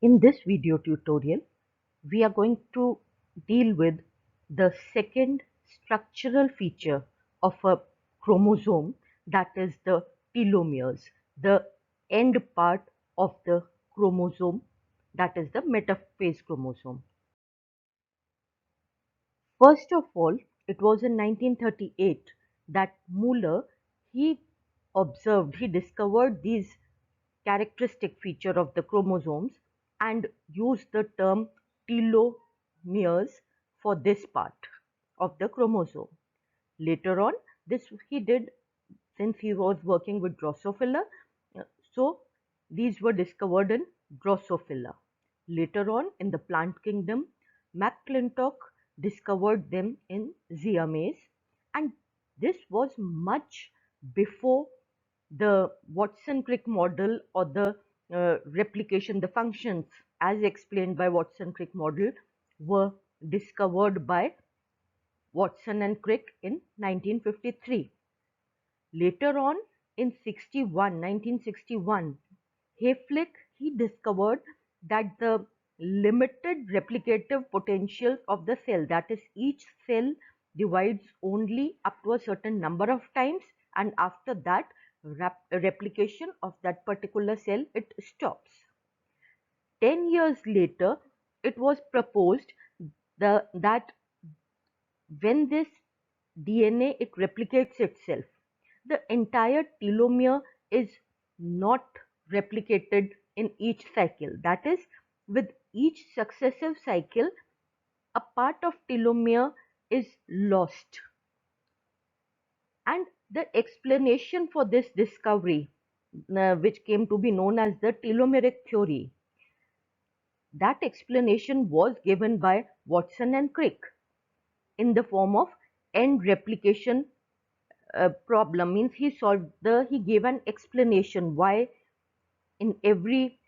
In this video tutorial, we are going to deal with the second structural feature of a chromosome, that is the telomeres, the end part of the chromosome, that is the metaphase chromosome. First of all, it was in 1938 that Muller he discovered these characteristic feature of the chromosomes and used the term telomeres for this part of the chromosome. Later on, this he did since he was working with Drosophila. So these were discovered in Drosophila. Later on in the plant kingdom, McClintock discovered them in Siamese, and this was much before the Watson-Crick model or the replication, the functions as explained by Watson-Crick model were discovered by Watson and Crick in 1953. Later on in 1961, Hayflick he discovered that the limited replicative potential of the cell, that is each cell divides only up to a certain number of times, and after that replication of that particular cell it stops. 10 years later, it was proposed that when this DNA it replicates itself, the entire telomere is not replicated in each cycle. That is, with each successive cycle, a part of telomere is lost. And the explanation for this discovery, which came to be known as the telomeric theory, that explanation was given by Watson and Crick in the form of end replication problem. Means he gave an explanation why in every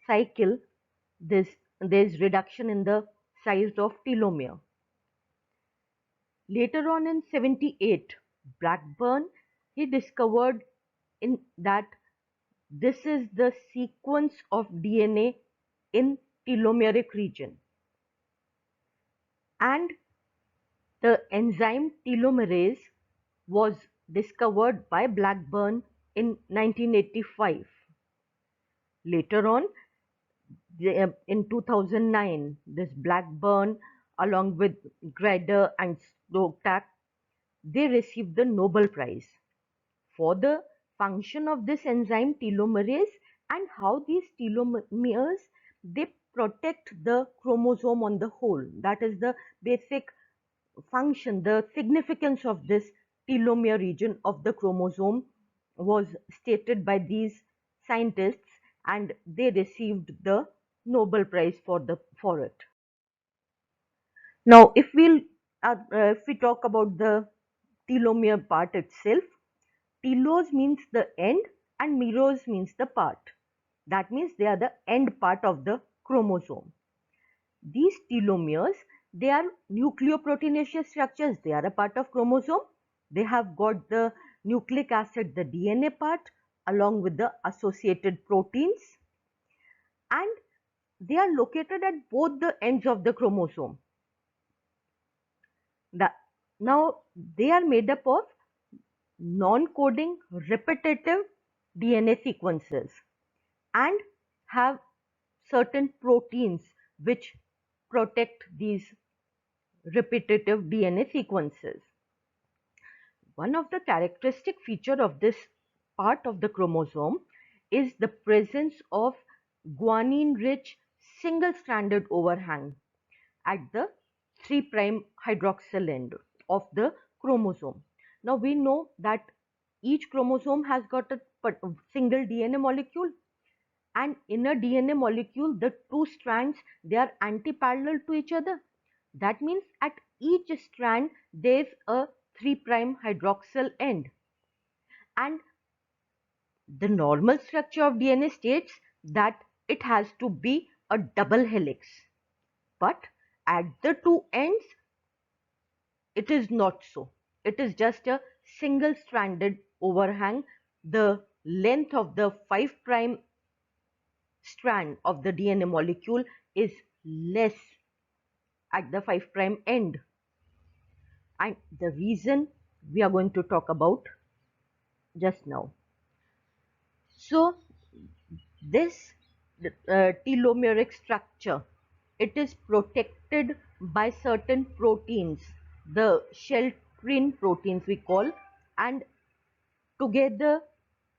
cycle there's reduction in the size of telomere. Later on in 78, Blackburn he discovered in that this is the sequence of DNA in telomeric region, and the enzyme telomerase was discovered by Blackburn in 1985. Later on, in 2009, this Blackburn along with Grider and Stoktak, they received the Nobel Prize for the function of this enzyme telomerase and how these telomeres they protect the chromosome on the whole. That is the basic function, the significance of this telomere region of the chromosome was stated by these scientists, and they received the Nobel Prize for it. Now, if we talk about the telomere part itself, telos means the end and meros means the part. That means they are the end part of the chromosome. These telomeres, they are nucleoproteinaceous structures. They are a part of chromosome. They have got the nucleic acid, the DNA part, along with the associated proteins, and they are located at both the ends of the chromosome. Now, they are made up of non-coding repetitive DNA sequences and have certain proteins which protect these repetitive DNA sequences. One of the characteristic feature of this part of the chromosome is the presence of guanine-rich single-stranded overhang at the 3' hydroxyl end of the chromosome. Now we know that each chromosome has got a single DNA molecule, and in a DNA molecule the two strands they are anti-parallel to each other. That means at each strand there is a 3' hydroxyl end, and the normal structure of DNA states that it has to be a double helix, but at the two ends it is not so. It is just a single stranded overhang. The length of the 5' strand of the DNA molecule is less at the 5' end. And the reason we are going to talk about just now. So this telomeric structure, it is protected by certain proteins, the shelterin proteins we call, and together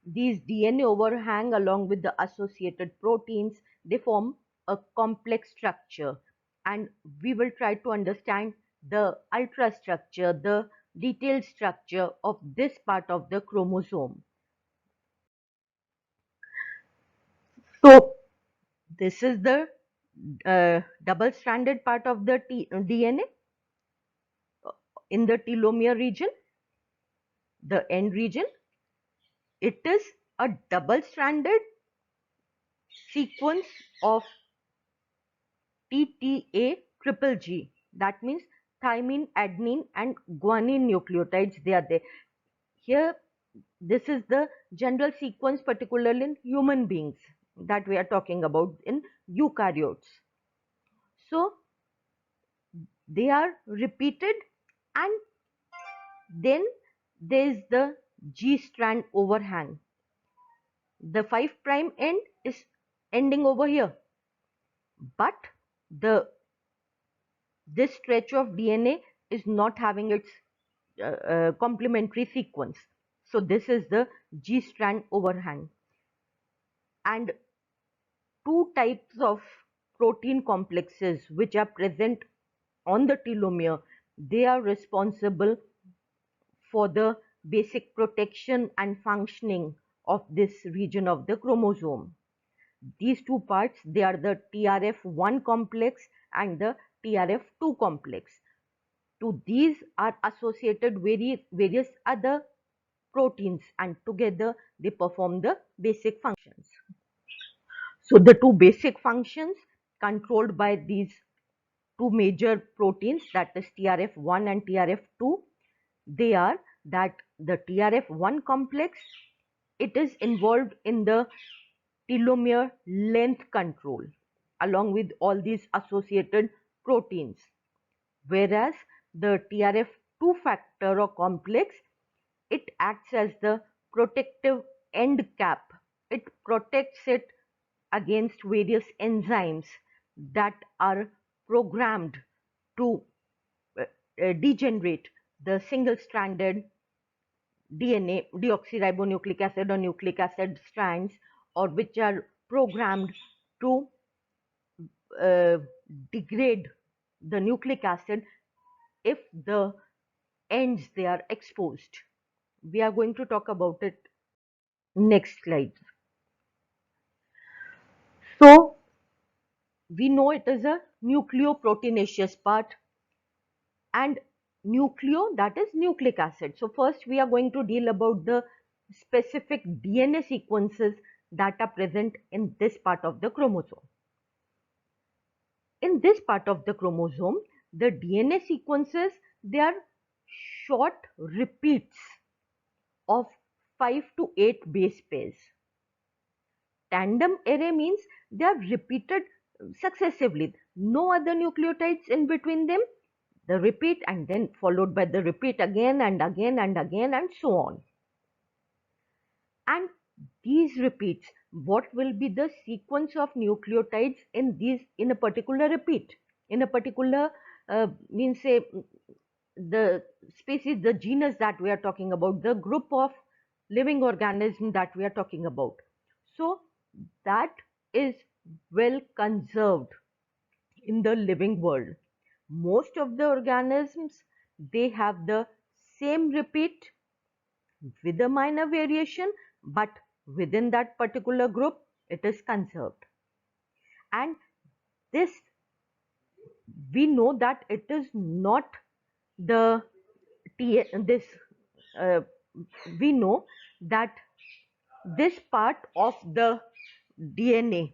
these DNA overhang along with the associated proteins, they form a complex structure, and we will try to understand the ultrastructure, the detailed structure of this part of the chromosome. So this is the double-stranded part of the DNA in the telomere region, the end region. It is a double-stranded sequence of TTA triple G. That means thymine, adenine, and guanine nucleotides. They are there. Here, this is the general sequence, particularly in human beings, that we are talking about in eukaryotes. So they are repeated, and then there is the G strand overhang. The 5' end is ending over here, but this stretch of DNA is not having its complementary sequence. So this is the G strand overhang. And two types of protein complexes which are present on the telomere, they are responsible for the basic protection and functioning of this region of the chromosome. These two parts, they are the TRF1 complex and the TRF2 complex. To these are associated various other proteins, and together they perform the basic functions. So the two basic functions controlled by these two major proteins, that is TRF1 and TRF2, they are that the TRF1 complex, it is involved in the telomere length control along with all these associated proteins, whereas the TRF2 factor or complex, it acts as the protective end cap. It protects it against various enzymes that are programmed to degenerate the single-stranded DNA, deoxyribonucleic acid or nucleic acid strands, or which are programmed to uh, degrade the nucleic acid if the ends they are exposed. We are going to talk about it next slide. So we know it is a nucleoproteinaceous part, and nucleo, that is nucleic acid. So first we are going to deal about the specific DNA sequences that are present in this part of the chromosome. In this part of the chromosome, the DNA sequences, they are short repeats of 5 to 8 base pairs. Tandem array means they are repeated successively, no other nucleotides in between them, the repeat and then followed by the repeat again and again and again and so on. And these repeats, what will be the sequence of nucleotides in a particular repeat, in a particular means say the species, the genus that we are talking about, the group of living organism that we are talking about. So that is well conserved in the living world. Most of the organisms, they have the same repeat with a minor variation, but within that particular group it is conserved. And this, we know that it is not the this we know that this part of the DNA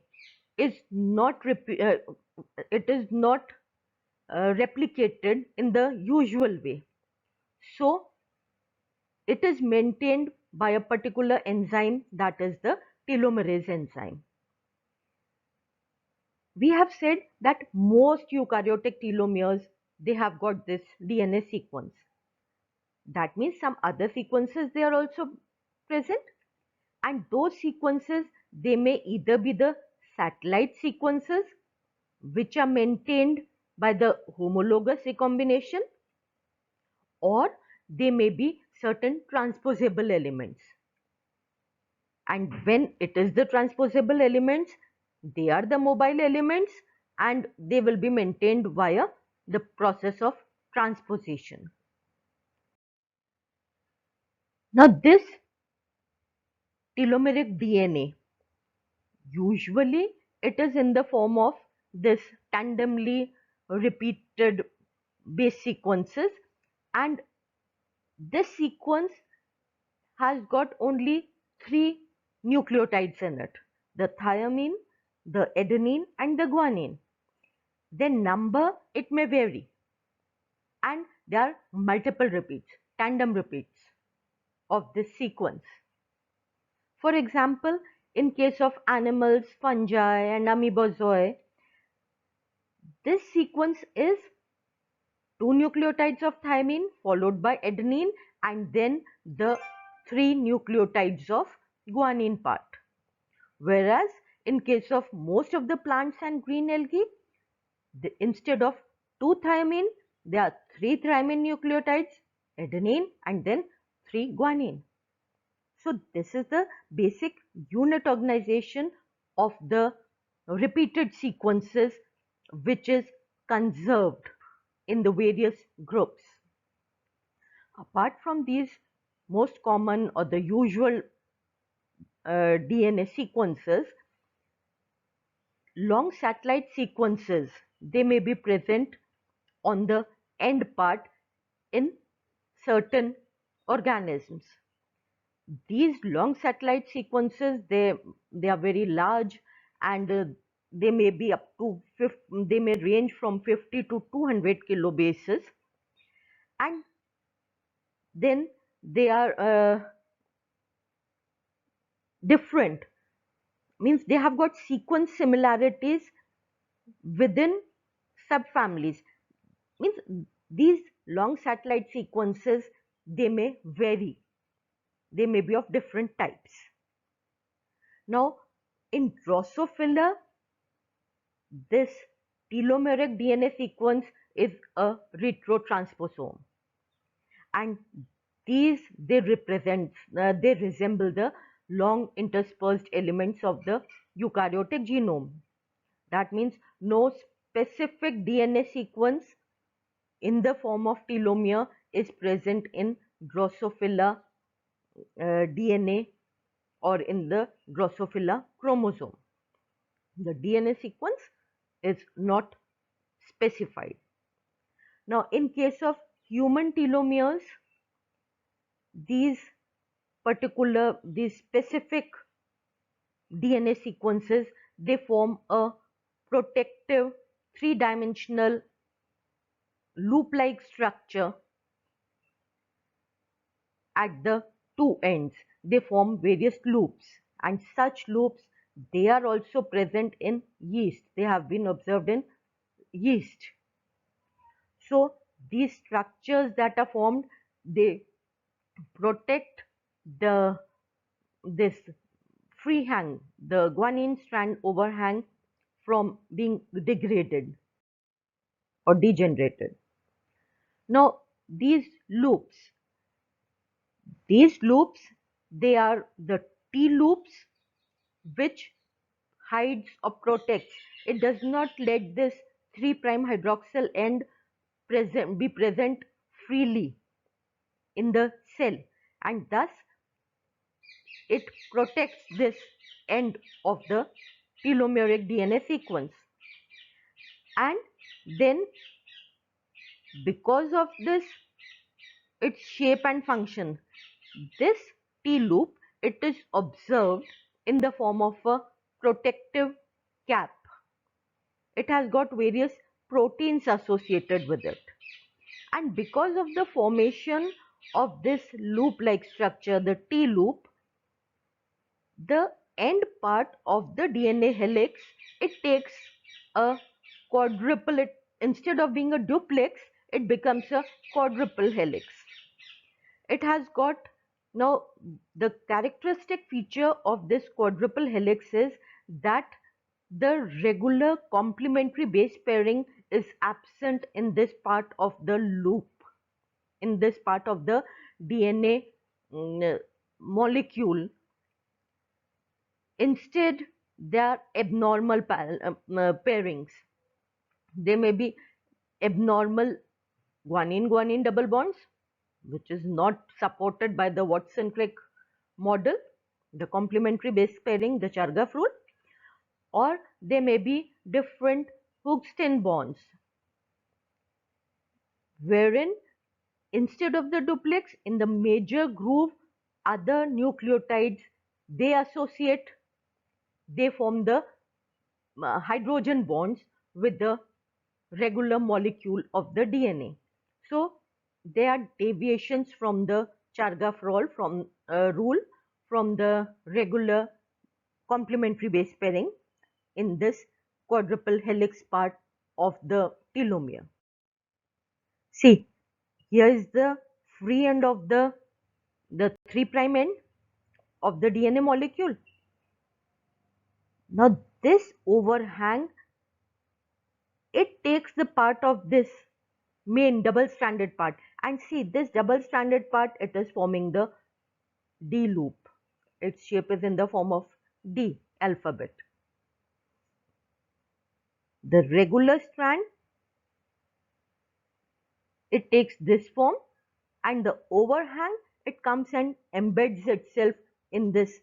is not it is not replicated in the usual way. So it is maintained by a particular enzyme, that is the telomerase enzyme. We have said that most eukaryotic telomeres, they have got this DNA sequence. That means some other sequences they are also present, and those sequences, they may either be the satellite sequences which are maintained by the homologous recombination, or they may be certain transposable elements. And when it is the transposable elements, they are the mobile elements, and they will be maintained via the process of transposition. Now this telomeric DNA, usually it is in the form of this tandemly repeated base sequences, and this sequence has got only three nucleotides in it: the thiamine, the adenine, and the guanine. Their number, it may vary, and there are multiple repeats, tandem repeats of this sequence. For example, in case of animals, fungi, and amoebozoa, this sequence is two nucleotides of thymine followed by adenine, and then the three nucleotides of guanine part. Whereas in case of most of the plants and green algae, instead of two thymine, there are three thymine nucleotides, adenine, and then three guanine. So this is the basic unit organization of the repeated sequences which is conserved in the various groups. Apart from these most common or the usual DNA sequences, long satellite sequences, they may be present on the end part in certain organisms. These long satellite sequences, they are very large, and they may be up to they may range from 50 to 200 kilobases, and then they are different, means they have got sequence similarities within subfamilies, means these long satellite sequences, they may vary, they may be of different types. Now in Drosophila, this telomeric DNA sequence is a retrotransposome, and these, they represent they resemble the long interspersed elements of the eukaryotic genome. That means no specific DNA sequence in the form of telomere is present in Drosophila DNA or in the Drosophila chromosome. The DNA sequence is not specified. Now in case of human telomeres, these these specific DNA sequences, they form a protective three-dimensional loop-like structure at the two ends. They form various loops, and such loops, they are also present in yeast. They have been observed in yeast. So these structures that are formed, they protect the this free hang, the guanine strand overhang, from being degraded or degenerated. Now these loops, they are the T loops which hides or protects. It does not let this 3' hydroxyl end be present freely in the cell, and thus it protects this end of the telomeric DNA sequence. And then because of this, its shape and function, this T loop, it is observed in the form of a protective cap. It has got various proteins associated with it, and because of the formation of this loop like structure, the T loop, the end part of the DNA helix, it takes a quadruple, instead of being a duplex, it becomes a quadruple helix. It has got, now the characteristic feature of this quadruple helix is that the regular complementary base pairing is absent in this part of the loop, in this part of the DNA molecule. Instead, they are abnormal pairings. They may be abnormal guanine-guanine double bonds, which is not supported by the Watson-Crick model, the complementary base pairing, the Chargaff rule, or they may be different Hoogston bonds, wherein instead of the duplex, in the major groove, other nucleotides, they associate, they form the hydrogen bonds with the regular molecule of the DNA. So they are deviations from the Chargaff rule, from the regular complementary base pairing in this quadruple helix part of the telomere. See, here is the free end of the 3' end of the DNA molecule. Now this overhang, it takes the part of this main double stranded part, and see this double stranded part, it is forming the D loop. Its shape is in the form of D alphabet. The regular strand, it takes this form, and the overhang, it comes and embeds itself in this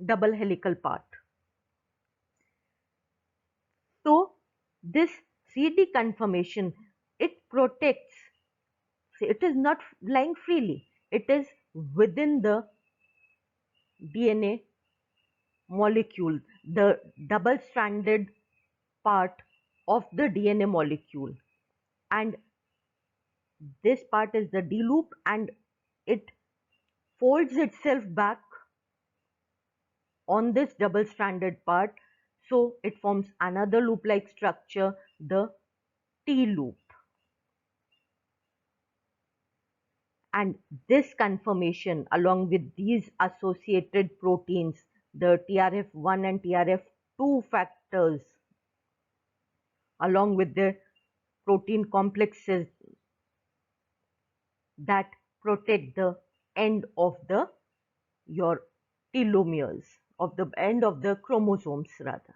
double helical part. So this CD conformation, it protects, it is not lying freely, it is within the DNA molecule, the double stranded part of the DNA molecule, and this part is the D loop, and it folds itself back on this double stranded part, so it forms another loop like structure, the T loop. And this conformation, along with these associated proteins, the TRF1 and TRF2 factors, along with the protein complexes that protect the end of the your telomeres, of the end of the chromosomes rather.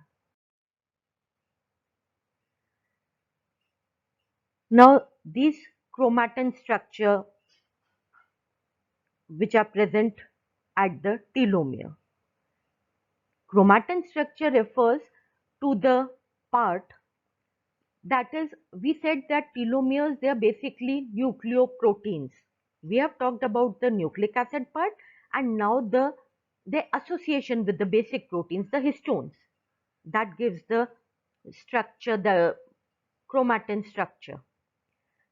Now these chromatin structure which are present at the telomere. Chromatin structure refers to the part, that is, we said that telomeres, they are basically nucleoproteins. We have talked about the nucleic acid part, and now the association with the basic proteins, the histones, that gives the structure, the chromatin structure.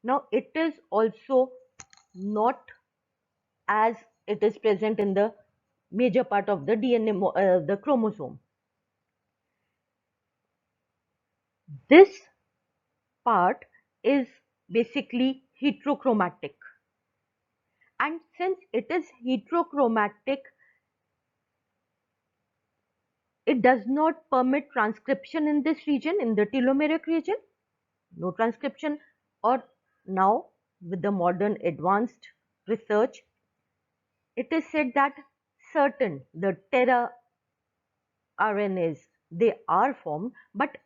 Now it is also not as it is present in the major part of the DNA, the chromosome. This part is basically heterochromatic, and since it is heterochromatic, it does not permit transcription in this region, in the telomeric region. No transcription, or now with the modern advanced research, it is said that certain, the RNAs, they are formed, but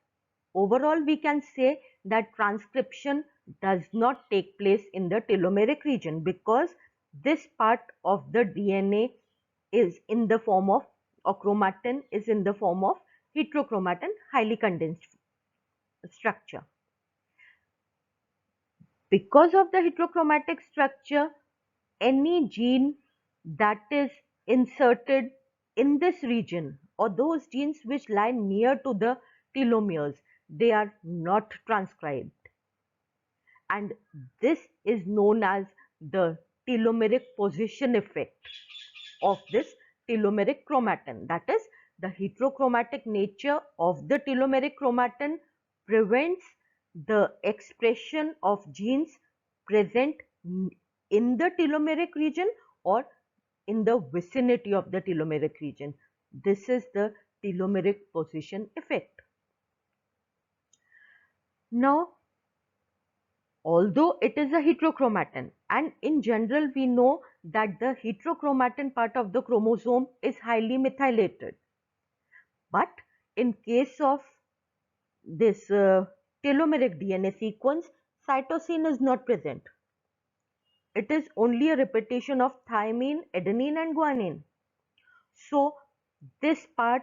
overall we can say that transcription does not take place in the telomeric region, because this part of the DNA is in the form of, or chromatin is in the form of heterochromatin, highly condensed structure. Because of the heterochromatic structure, any gene that is inserted in this region, or those genes which lie near to the telomeres, they are not transcribed, and this is known as the telomeric position effect of this telomeric chromatin. That is, the heterochromatic nature of the telomeric chromatin prevents the expression of genes present in the telomeric region or in the vicinity of the telomeric region. This is the telomeric position effect. Now, although it is a heterochromatin, and in general we know that the heterochromatin part of the chromosome is highly methylated, but in case of this telomeric DNA sequence, cytosine is not present. It is only a repetition of thymine, adenine and guanine. So this part,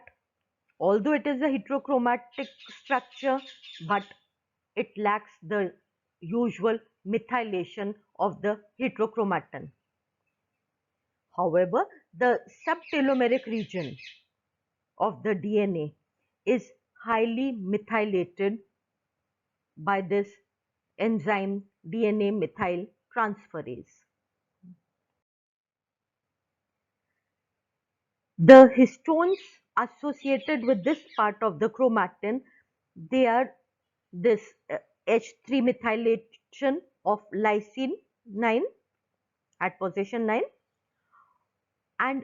although it is a heterochromatic structure, but it lacks the usual methylation of the heterochromatin. However, the subtelomeric region of the DNA is highly methylated by this enzyme DNA methyl transferase. The histones associated with this part of the chromatin, they are this H3 methylation of lysine 9 at position 9, and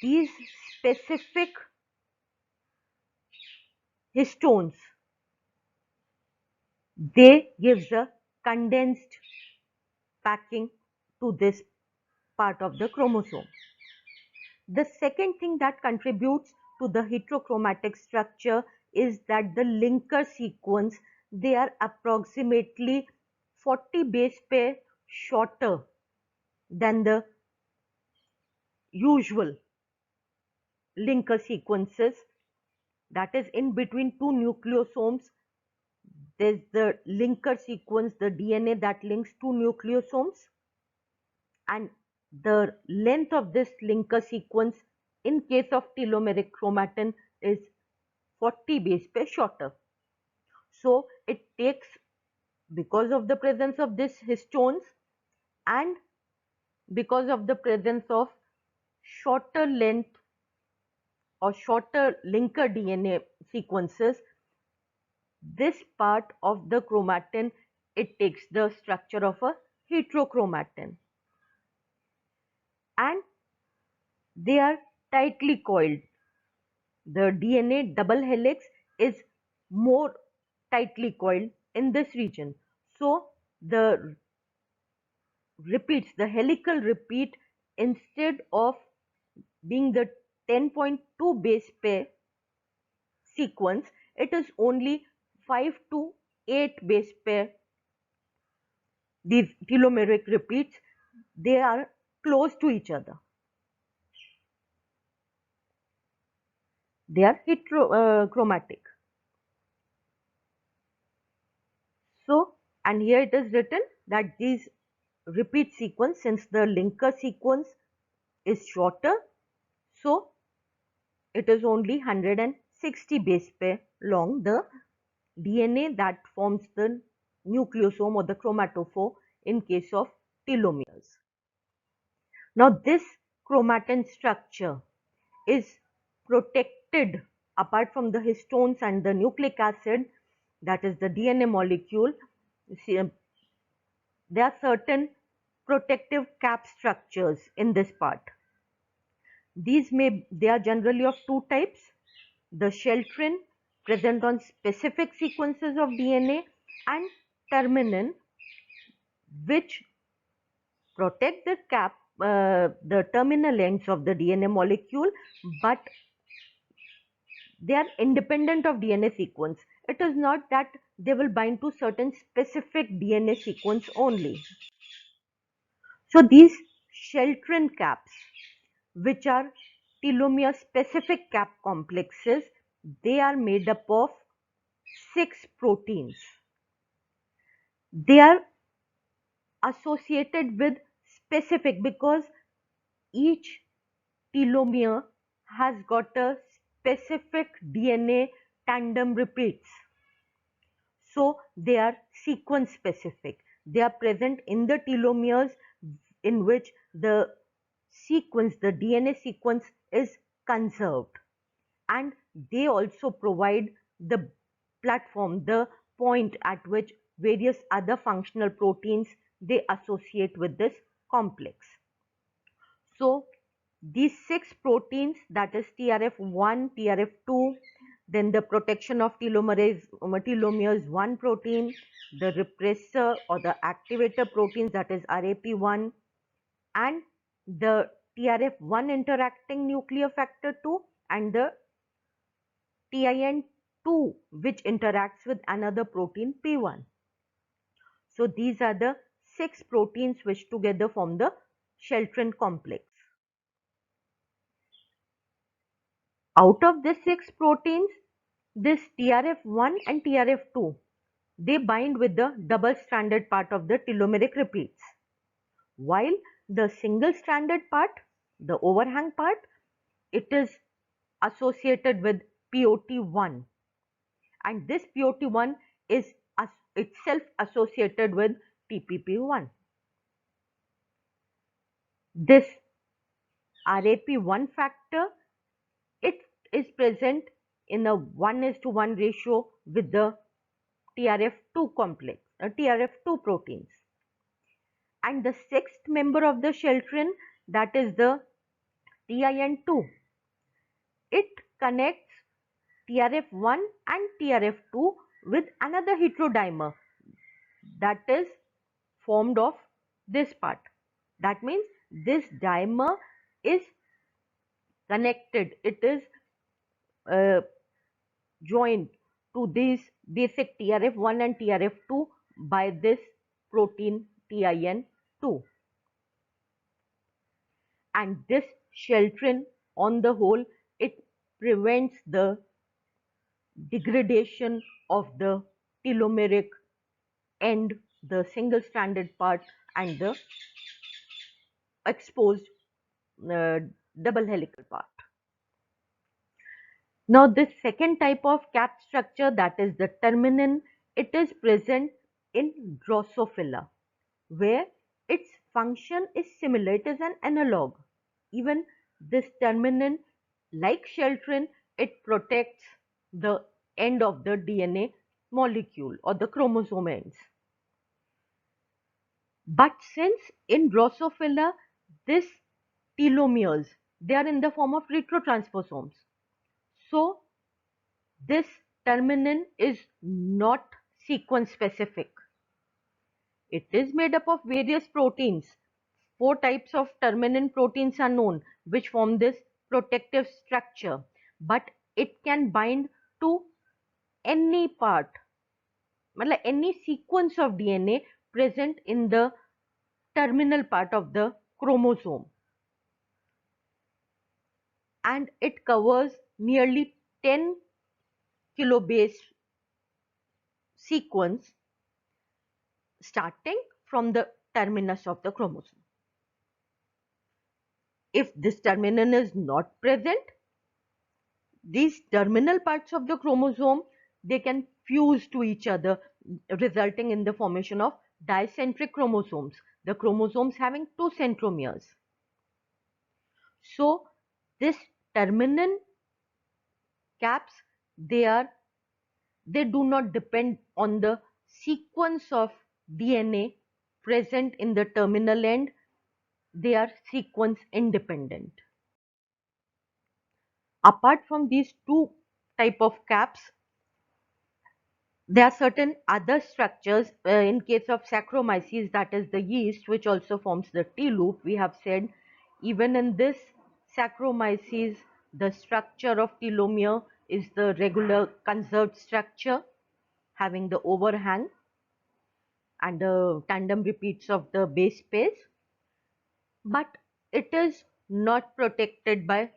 these specific histones, they gives a condensed packing to this part of the chromosome. The second thing that contributes to the heterochromatic structure is that the linker sequence, they are approximately 40 base pair shorter than the usual linker sequences, that is in between two nucleosomes. There's the linker sequence, the DNA that links two nucleosomes, and the length of this linker sequence in case of telomeric chromatin is 40 base pair shorter. So it takes, because of the presence of this histones and because of the presence of shorter length or shorter linker DNA sequences, this part of the chromatin, it takes the structure of a heterochromatin, and they are tightly coiled. The DNA double helix is more tightly coiled in this region. So the repeats, the helical repeat, instead of being the 10.2 base pair sequence, it is only 5 to 8 base pair. These telomeric repeats, they are close to each other. They are heterochromatic. So, and here it is written that these repeat sequence, since the linker sequence is shorter, so it is only 160 base pair long, the DNA that forms the nucleosome or the chromatophore in case of telomeres. Now this chromatin structure is protected, apart from the histones and the nucleic acid, that is the DNA molecule. There are certain protective cap structures in this part. They are generally of two types: the shelterin, present on specific sequences of DNA, and terminin, which protect the terminal ends of the DNA molecule, but they are independent of DNA sequence. It is not that they will bind to certain specific DNA sequence only. So these shelterin caps, which are telomere specific cap complexes, they are made up of 6 proteins. They are associated with specific, because each telomere has got a specific DNA tandem repeats. So they are sequence specific. They are present in the telomeres in which the sequence, the DNA sequence, is conserved, and they also provide the platform, the point at which various other functional proteins they associate with this complex. So these 6 proteins, that is TRF1, TRF2, then the protection of telomeres 1 protein, the repressor or the activator proteins, that is RAP1, and the TRF1 interacting nuclear factor 2 and the TIN2 which interacts with another protein P1. So these are the 6 proteins which together form the shelterin complex. Out of the 6 proteins, this TRF1 and TRF2, they bind with the double-stranded part of the telomeric repeats, while the single-stranded part, the overhang part, it is associated with POT1, and this POT1 is itself associated with TPP1. This RAP1 factor, it is present in a 1:1 ratio with the TRF2 complex, TRF2 proteins. And the sixth member of the shelterin, that is the TIN2, it connects TRF1 and TRF2 with another heterodimer that is formed of this part. That means this dimer is connected, it is joined to these basic TRF1 and TRF2 by this protein TIN2. And this shelterin on the whole, it prevents the degradation of the telomeric end, the single stranded part and the exposed uh, double helical part. Now this second type of cap structure, that is the terminin, it is present in Drosophila, where its function is similar, it is an analog. Even this terminin, like shelterin, it protects the end of the DNA molecule or the chromosome ends. But since in Drosophila, this telomeres, they are in the form of retrotransposomes. So this terminin is not sequence specific. It is made up of various proteins. 4 types of terminin proteins are known which form this protective structure, but it can bind to any part, any sequence of DNA present in the terminal part of the chromosome, and it covers nearly 10 kilobase sequence starting from the terminus of the chromosome. If this terminin is not present, these terminal parts of the chromosome, they can fuse to each other, resulting in the formation of dicentric chromosomes, the chromosomes having 2 centromeres. So this terminin caps, they do not depend on the sequence of DNA present in the terminal end. They are sequence independent. Apart from these 2 type of caps, there are certain other structures. In case of Saccharomyces, that is the yeast, which also forms the T-loop, we have said, even in this Saccharomyces, the structure of telomere is the regular conserved structure having the overhang and the tandem repeats of the base pairs, but it is not protected by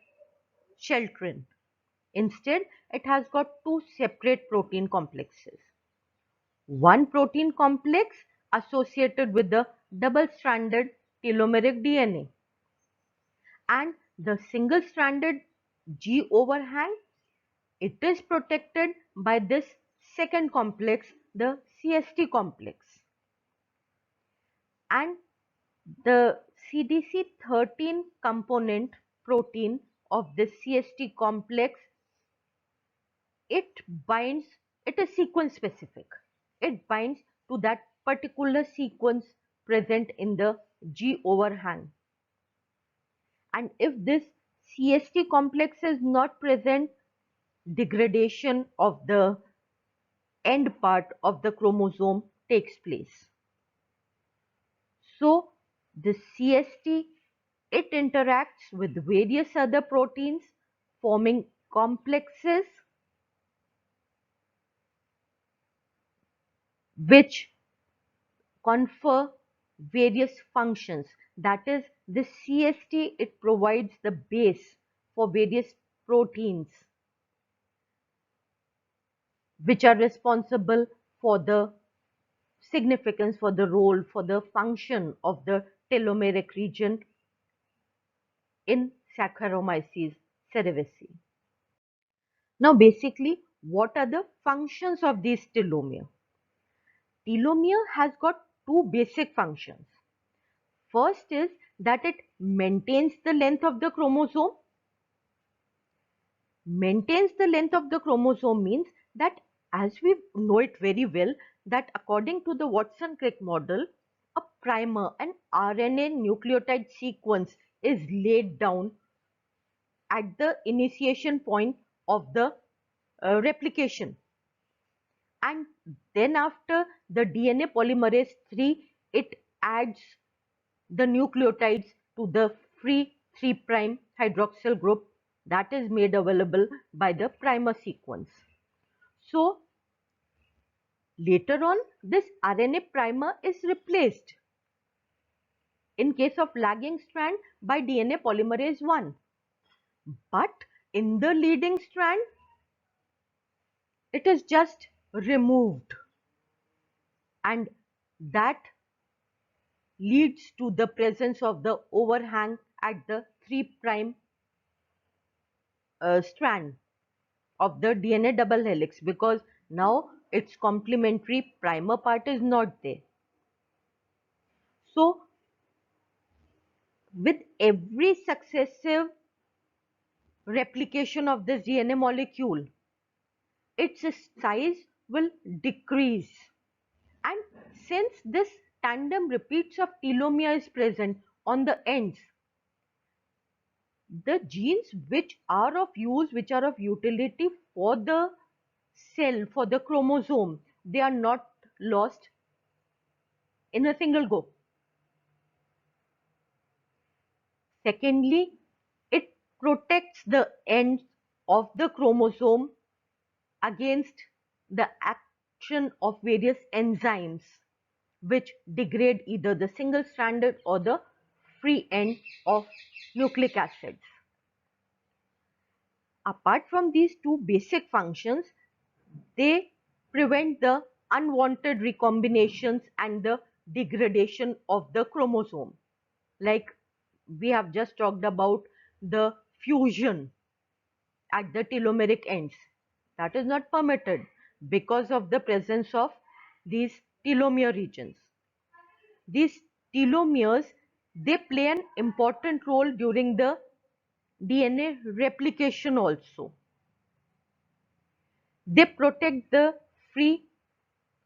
shelterin. Instead, it has got 2 separate protein complexes. One protein complex associated with the double-stranded telomeric DNA, and the single-stranded G overhang, it is protected by this second complex, the CST complex. And the CDC13 component protein of the CST complex, it binds, it is sequence specific. it binds to that particular sequence present in the G overhang. And if this CST complex is not present, degradation of the end part of the chromosome takes place. So the CST, it interacts with various other proteins forming complexes which confer various functions. That is, the CST, it provides the base for various proteins which are responsible for the significance, for the role, for the function of the telomeric region in Saccharomyces cerevisiae. Now, basically, what are the functions of this telomere? Telomere has got two basic functions. First is that it maintains the length of the chromosome. Maintains the length of the chromosome means that, as we know it very well, that according to the Watson-Crick model, a primer, an RNA nucleotide sequence is laid down at the initiation point of the replication. And then after the DNA polymerase 3, it adds the nucleotides to the free 3' hydroxyl group that is made available by the primer sequence. So later on, this RNA primer is replaced in case of lagging strand by DNA polymerase 1. But in the leading strand, it is just removed, and that leads to the presence of the overhang at the 3' strand of the DNA double helix, because now its complementary primer part is not there. So with every successive replication of this DNA molecule, its size will decrease. And since this tandem repeats of telomere is present on the ends, the genes which are of use, which are of utility for the cell, for the chromosome, they are not lost in a single go. Secondly, it protects the ends of the chromosome against the action of various enzymes which degrade either the single-stranded or the free end of nucleic acids. Apart from these two basic functions, they prevent the unwanted recombinations and the degradation of the chromosome. Like we have just talked about the fusion at the telomeric ends. That is not permitted because of the presence of these telomere regions. These telomeres, they play an important role during the DNA replication also. They protect the free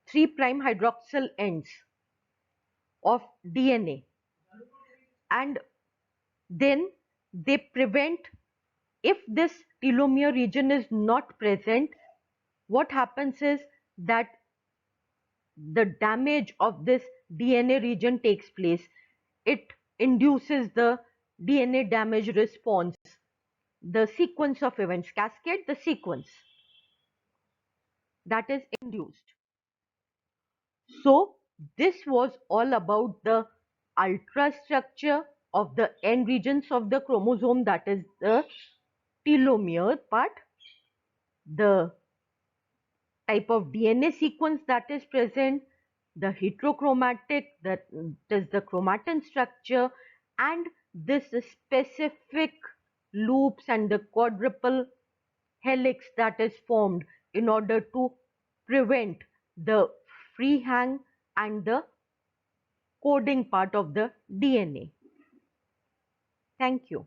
3' hydroxyl ends of DNA, and then they prevent, if this telomere region is not present, what happens is that the damage of this DNA region takes place. It induces the DNA damage response, the sequence of events, cascade the sequence that is induced. So this was all about the ultrastructure of the end regions of the chromosome, that is the telomere part, the type of DNA sequence that is present, the heterochromatic, that is the chromatin structure, and this specific loops and the quadruple helix that is formed in order to prevent the free hang and the coding part of the DNA. Thank you.